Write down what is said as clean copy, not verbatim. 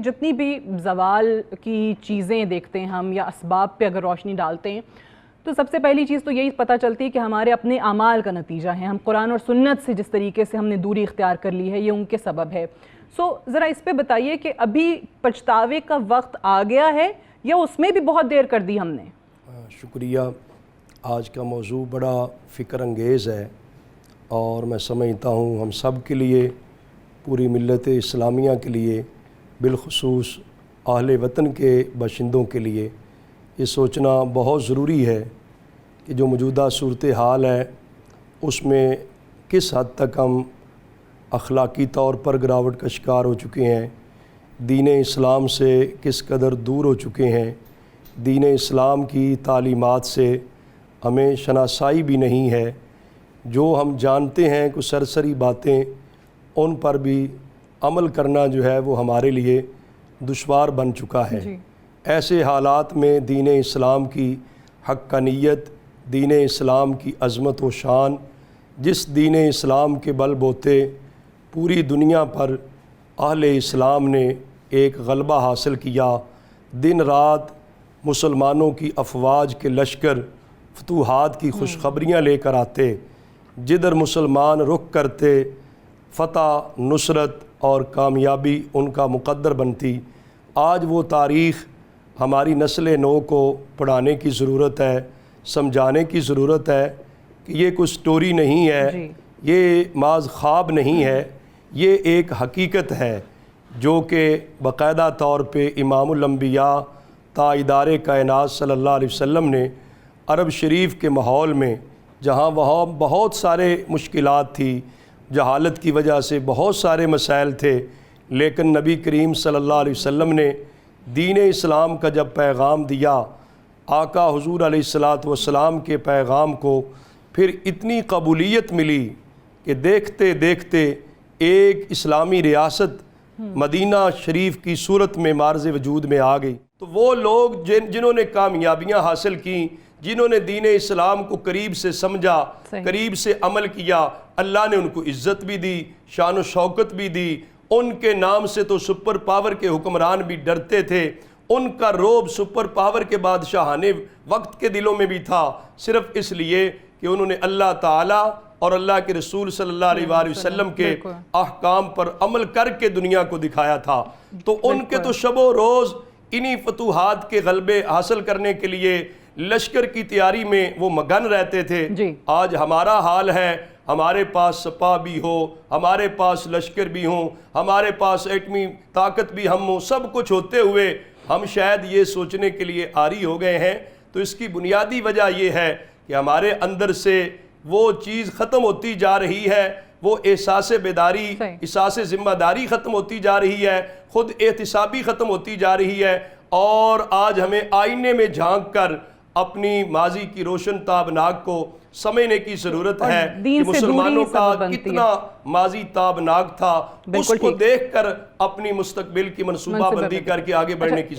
جتنی بھی زوال کی چیزیں دیکھتے ہیں ہم یا اسباب پہ اگر روشنی ڈالتے ہیں تو سب سے پہلی چیز تو یہی پتہ چلتی ہے کہ ہمارے اپنے اعمال کا نتیجہ ہے. ہم قرآن اور سنت سے جس طریقے سے ہم نے دوری اختیار کر لی ہے یہ ان کے سبب ہے. ذرا اس پہ بتائیے کہ ابھی پچھتاوے کا وقت آ گیا ہے یا اس میں بھی بہت دیر کر دی ہم نے؟ شکریہ. آج کا موضوع بڑا فکر انگیز ہے اور میں سمجھتا ہوں ہم سب کے لیے، پوری ملت اسلامیہ کے لیے، بالخصوص اہل وطن کے باشندوں کے لیے یہ سوچنا بہت ضروری ہے کہ جو موجودہ صورتحال ہے اس میں کس حد تک ہم اخلاقی طور پر گراوٹ کا شکار ہو چکے ہیں، دین اسلام سے کس قدر دور ہو چکے ہیں، دین اسلام کی تعلیمات سے ہمیں شناسائی بھی نہیں ہے. جو ہم جانتے ہیں کچھ سرسری باتیں ان پر بھی عمل کرنا جو ہے وہ ہمارے لیے دشوار بن چکا ہے. ایسے حالات میں دین اسلام کی حقانیت، دین اسلام کی عظمت و شان، جس دین اسلام کے بل بوتے پوری دنیا پر اہل اسلام نے ایک غلبہ حاصل کیا، دن رات مسلمانوں کی افواج کے لشکر فتوحات کی خوشخبریاں لے کر آتے، جدھر مسلمان رخ کرتے فتح، نصرت اور کامیابی ان کا مقدر بنتی. آج وہ تاریخ ہماری نسل نو کو پڑھانے کی ضرورت ہے، سمجھانے کی ضرورت ہے کہ یہ کوئی سٹوری نہیں ہے، یہ محض خواب نہیں ہے، یہ ایک حقیقت ہے جو کہ باقاعدہ طور پہ امام الانبیاء تاجدار کائنات صلی اللہ علیہ وسلم نے عرب شریف کے ماحول میں، جہاں وہاں بہت سارے مشکلات تھی، جہالت کی وجہ سے بہت سارے مسائل تھے، لیکن نبی کریم صلی اللہ علیہ وسلم نے دین اسلام کا جب پیغام دیا، آقا حضور علیہ السلام کے پیغام کو پھر اتنی قبولیت ملی کہ دیکھتے دیکھتے ایک اسلامی ریاست مدینہ شریف کی صورت میں معرض وجود میں آ گئی. تو وہ لوگ جنہوں نے کامیابیاں حاصل کیں، جنہوں نے دین اسلام کو قریب سے سمجھا، قریب سے عمل کیا، اللہ نے ان کو عزت بھی دی، شان و شوکت بھی دی. ان کے نام سے تو سپر پاور کے حکمران بھی ڈرتے تھے، ان کا روب سپر پاور کے بادشاہانے وقت کے دلوں میں بھی تھا، صرف اس لیے کہ انہوں نے اللہ تعالیٰ اور اللہ کے رسول صلی اللہ علیہ وآلہ وسلم کے احکام پر عمل کر کے دنیا کو دکھایا تھا. تو ان کے تو شب و روز انہی فتوحات کے غلبے حاصل کرنے کے لیے لشکر کی تیاری میں وہ مگن رہتے تھے. آج ہمارا حال ہے، ہمارے پاس سپاہ بھی ہو، ہمارے پاس لشکر بھی ہوں، ہمارے پاس ایٹمی طاقت بھی ہم ہوں، سب کچھ ہوتے ہوئے ہم شاید یہ سوچنے کے لیے عاری ہو گئے ہیں. تو اس کی بنیادی وجہ یہ ہے کہ ہمارے اندر سے وہ چیز ختم ہوتی جا رہی ہے، وہ احساس بیداری، احساس ذمہ داری ختم ہوتی جا رہی ہے، خود احتسابی ختم ہوتی جا رہی ہے. اور آج ہمیں آئینے میں جھانک کر اپنی ماضی کی روشن تابناک کو سمجھنے کی ضرورت ہے کہ مسلمانوں کا کتنا ماضی تابناک تھا، اس کو دیکھ کر اپنی مستقبل کی منصوبہ بندی کر کے آگے بڑھنے کی ضرورت ہے.